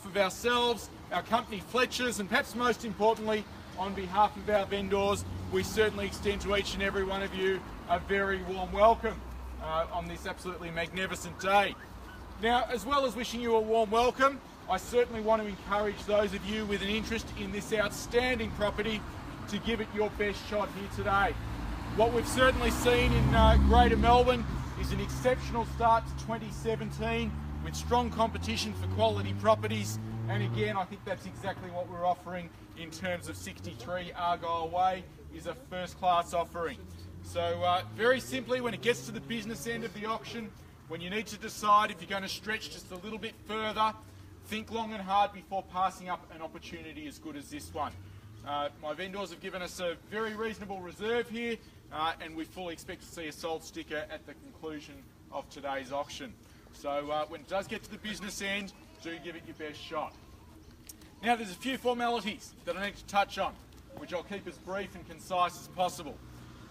Of ourselves, our company Fletcher's, and perhaps most importantly, on behalf of our vendors, we certainly extend to each and every one of you a very warm welcome on this absolutely magnificent day. Now, as well as wishing you a warm welcome, I certainly want to encourage those of you with an interest in this outstanding property to give it your best shot here today. What we've certainly seen in Greater Melbourne is an exceptional start to 2017 with strong competition for quality properties, and again I think that's exactly what we're offering in terms of 63 Argyle Way is a first-class offering. So very simply, when it gets to the business end of the auction, when you need to decide if you're going to stretch just a little bit further, think long and hard before passing up an opportunity as good as this one. My vendors have given us a very reasonable reserve here, and we fully expect to see a sold sticker at the conclusion of today's auction. So when it does get to the business end, do give it your best shot. Now there's a few formalities that I need to touch on, which I'll keep as brief and concise as possible.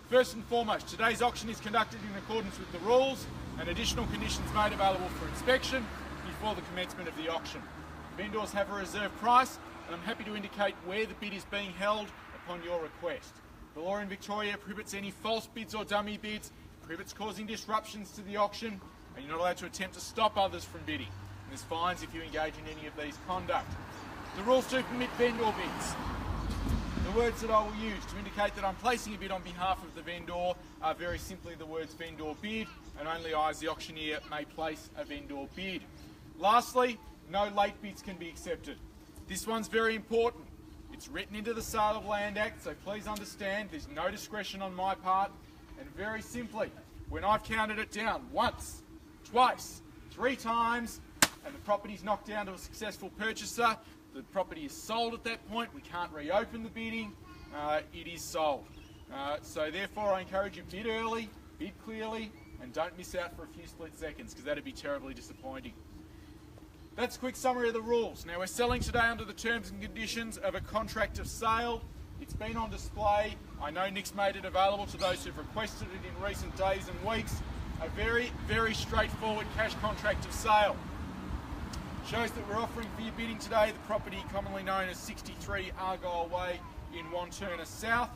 First and foremost, today's auction is conducted in accordance with the rules and additional conditions made available for inspection before the commencement of the auction. Vendors have a reserve price, and I'm happy to indicate where the bid is being held upon your request. The law in Victoria prohibits any false bids or dummy bids, prohibits causing disruptions to the auction, and you're not allowed to attempt to stop others from bidding. And there's fines if you engage in any of these conduct. The rules do permit vendor bids. The words that I will use to indicate that I'm placing a bid on behalf of the vendor are very simply the words vendor bid, and only I as the auctioneer may place a vendor bid. Lastly, no late bids can be accepted. This one's very important. It's written into the Sale of Land Act, so please understand there's no discretion on my part, and very simply, when I've counted it down once, twice, 3 times, and the property's knocked down to a successful purchaser, the property is sold at that point, we can't reopen the bidding, it is sold. So therefore I encourage you, bid early, bid clearly, and don't miss out for a few split seconds, because that'd be terribly disappointing. That's a quick summary of the rules. Now we're selling today under the terms and conditions of a contract of sale. It's been on display. I know Nick's made it available to those who've requested it in recent days and weeks. A very, very straightforward cash contract of sale. Shows that we're offering for your bidding today the property commonly known as 63 Argyle Way in Wantirna South.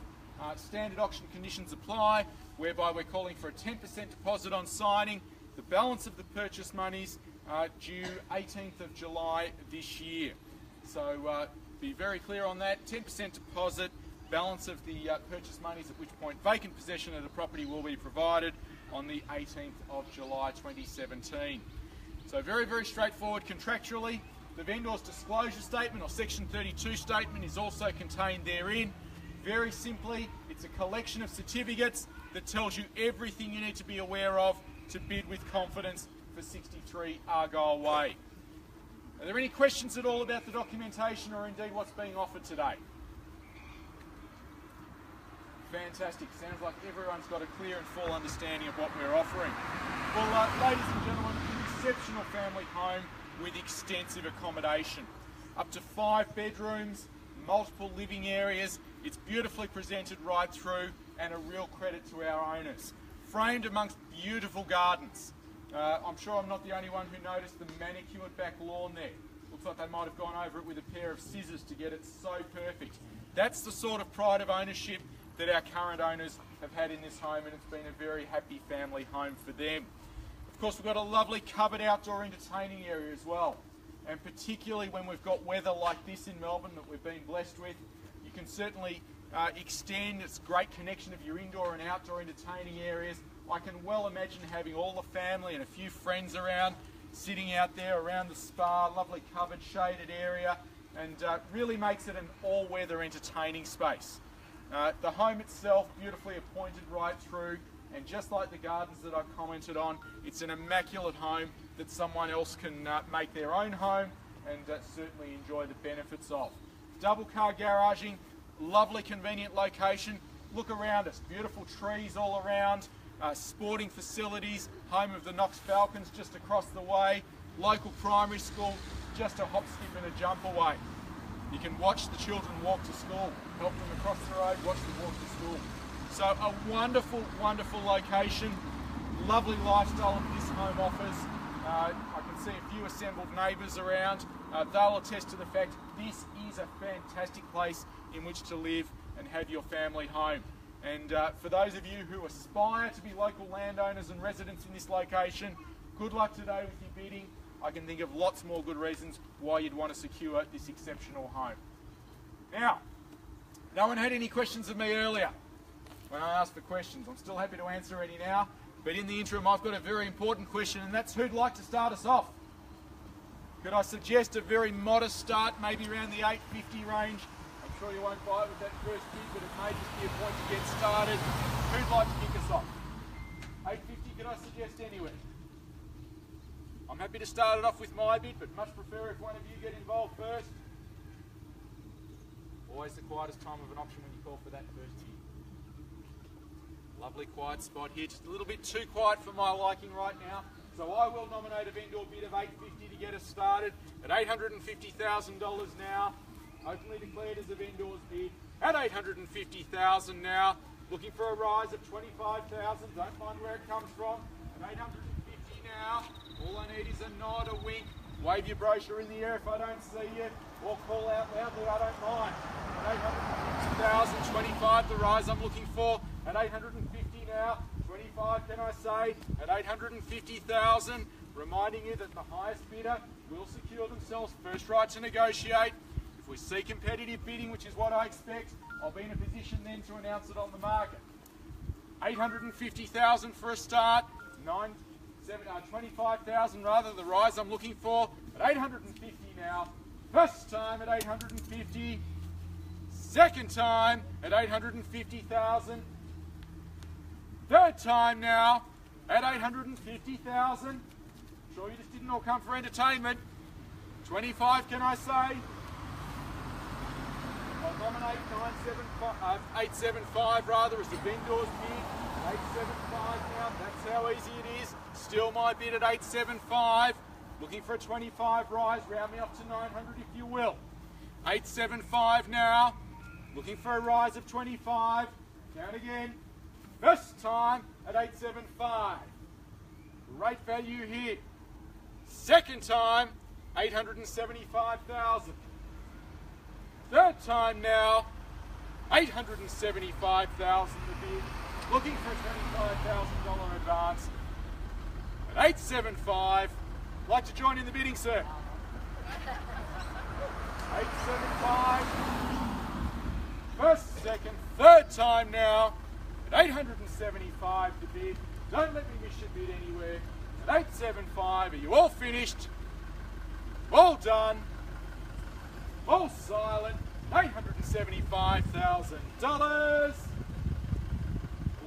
Standard auction conditions apply, whereby we're calling for a 10% deposit on signing. The balance of the purchase monies due 18th of July this year. So be very clear on that, 10% deposit, balance of the purchase monies, at which point vacant possession of the property will be provided on the 18th of July 2017. So very, very straightforward contractually. The vendor's disclosure statement or section 32 statement is also contained therein. Very simply, it's a collection of certificates that tells you everything you need to be aware of to bid with confidence for 63 Argyle Way. Are there any questions at all about the documentation or indeed what's being offered today? Fantastic. Sounds like everyone's got a clear and full understanding of what we're offering. Well, ladies and gentlemen, an exceptional family home with extensive accommodation. Up to 5 bedrooms, multiple living areas. It's beautifully presented right through and a real credit to our owners. Framed amongst beautiful gardens. I'm sure I'm not the only one who noticed the manicured back lawn there. Looks like they might have gone over it with a pair of scissors to get it so perfect. That's the sort of pride of ownership that our current owners have had in this home, and it's been a very happy family home for them. Of course, we've got a lovely covered outdoor entertaining area as well, and particularly when we've got weather like this in Melbourne that we've been blessed with, you can certainly extend its great connection of your indoor and outdoor entertaining areas. I can well imagine having all the family and a few friends around, sitting out there around the spa, lovely covered shaded area, and really makes it an all-weather entertaining space. The home itself beautifully appointed right through, and just like the gardens that I commented on, it's an immaculate home that someone else can make their own home and certainly enjoy the benefits of. Double car garaging, lovely convenient location. Look around us, beautiful trees all around, sporting facilities, home of the Knox Falcons just across the way, local primary school just a hop, skip and a jump away. You can watch the children walk to school, help them across the road, watch them walk to school. So a wonderful, wonderful location, lovely lifestyle that this home offers. I can see a few assembled neighbours around. They'll attest to the fact this is a fantastic place in which to live and have your family home. And for those of you who aspire to be local landowners and residents in this location, good luck today with your bidding. I can think of lots more good reasons why you'd want to secure this exceptional home. Now, no one had any questions of me earlier when I asked for questions. I'm still happy to answer any now, but in the interim I've got a very important question, and that's who'd like to start us off? Could I suggest a very modest start, maybe around the 850 range? I'm sure you won't bite with that first bid, but it may just be a point to get started. Who'd like to kick us off? 850, could I suggest anywhere? I'm happy to start it off with my bid, but much prefer if one of you get involved first. Always the quietest time of an auction when you call for that first hit. Lovely quiet spot here, just a little bit too quiet for my liking right now. So I will nominate a vendor bid of 850 to get us started at $850,000 now. Openly declared as a vendor's bid at $850,000 now. Looking for a rise of $25,000. Don't mind where it comes from. At $850 now. All I need is a nod, a wink. Wave your brochure in the air if I don't see you, or call out loudly, I don't mind. At $850,000, 25 the rise I'm looking for. At $850 now, 25 can I say? At $850,000, reminding you that the highest bidder will secure themselves first right to negotiate. If we see competitive bidding, which is what I expect, I'll be in a position then to announce it on the market. $850,000 for a start, 25,000 rather, the rise I'm looking for at $850 now. First time at $850, second time at $850,000, third time now at $850,000. Sure you just didn't all come for entertainment. 25 can I say? I'll nominate 875 rather as the vendor's bid. 875 now, that's how easy it is. Still my bid at 875. Looking for a 25 rise, round me up to 900 if you will. 875 now. Looking for a rise of 25. Count again. First time at 875. Great value here. Second time, 875,000. Third time now, 875,000 the bid. Looking for a $25,000 advance at 875. Like to join in the bidding, sir? 875. First, second, third time now at 875 to bid. Don't let me miss your bid anywhere. At 875, are you all finished? All done? All silent? $875,000.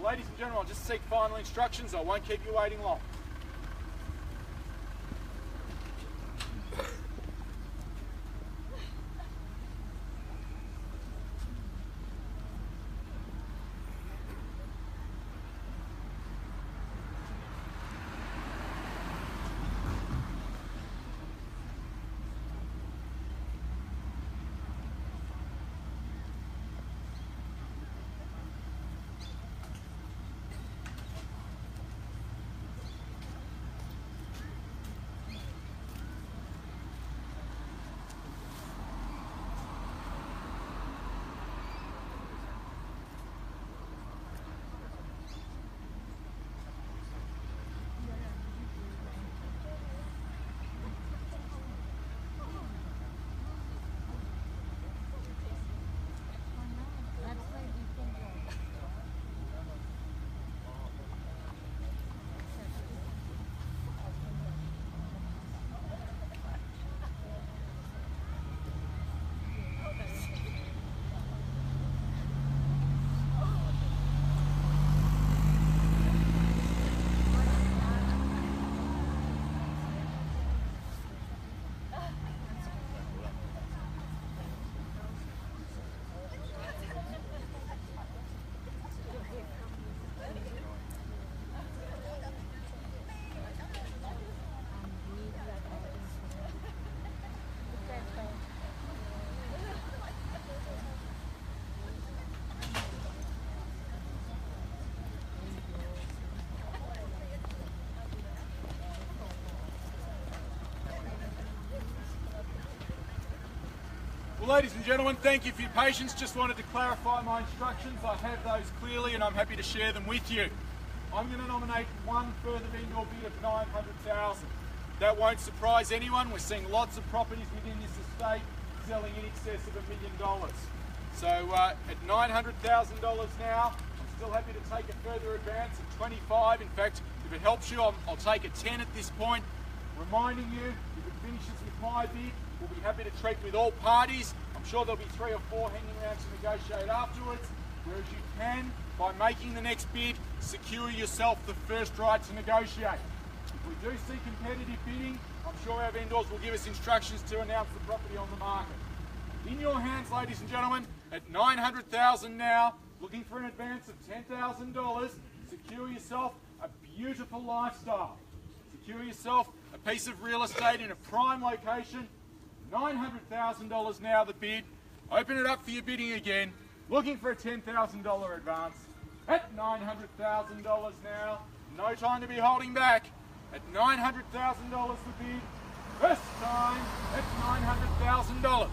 Ladies and gentlemen, I'll just seek final instructions. I won't keep you waiting long. Well, ladies and gentlemen, thank you for your patience. Just wanted to clarify my instructions. I have those clearly and I'm happy to share them with you. I'm going to nominate one further vendor bid of $900,000. That won't surprise anyone. We're seeing lots of properties within this estate selling in excess of $1 million. So at $900,000 now, I'm still happy to take a further advance at 25. In fact, if it helps you, I'll take a 10 at this point. Reminding you, if it finishes with my bid, we'll be happy to treat with all parties. I'm sure there'll be 3 or 4 hanging around to negotiate afterwards. Whereas you can, by making the next bid, secure yourself the first right to negotiate. If we do see competitive bidding, I'm sure our vendors will give us instructions to announce the property on the market. In your hands, ladies and gentlemen, at $900,000 now, looking for an advance of $10,000, secure yourself a beautiful lifestyle. Secure yourself a piece of real estate in a prime location. $900,000 now the bid. Open it up for your bidding again. Looking for a $10,000 advance. At $900,000 now. No time to be holding back. At $900,000 the bid. First time at $900,000.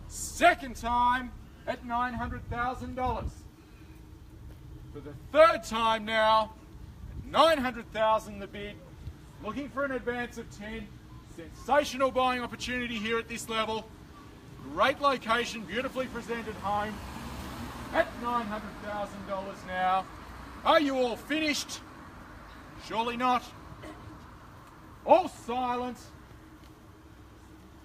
Second time at $900,000. For the third time now, at $900,000 the bid. Looking for an advance of 10. Sensational buying opportunity here at this level. Great location, beautifully presented home. At $900,000 now. Are you all finished? Surely not. All silent.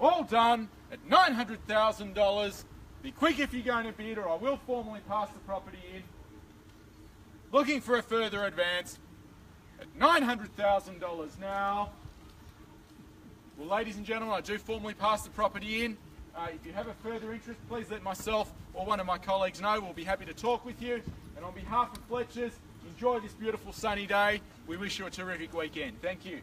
All done at $900,000. Be quick if you're going to bid or I will formally pass the property in. Looking for a further advance at $900,000 now. Well, ladies and gentlemen, I do formally pass the property in. If you have a further interest, please let myself or one of my colleagues know. We'll be happy to talk with you. And on behalf of Fletcher's, enjoy this beautiful sunny day. We wish you a terrific weekend. Thank you.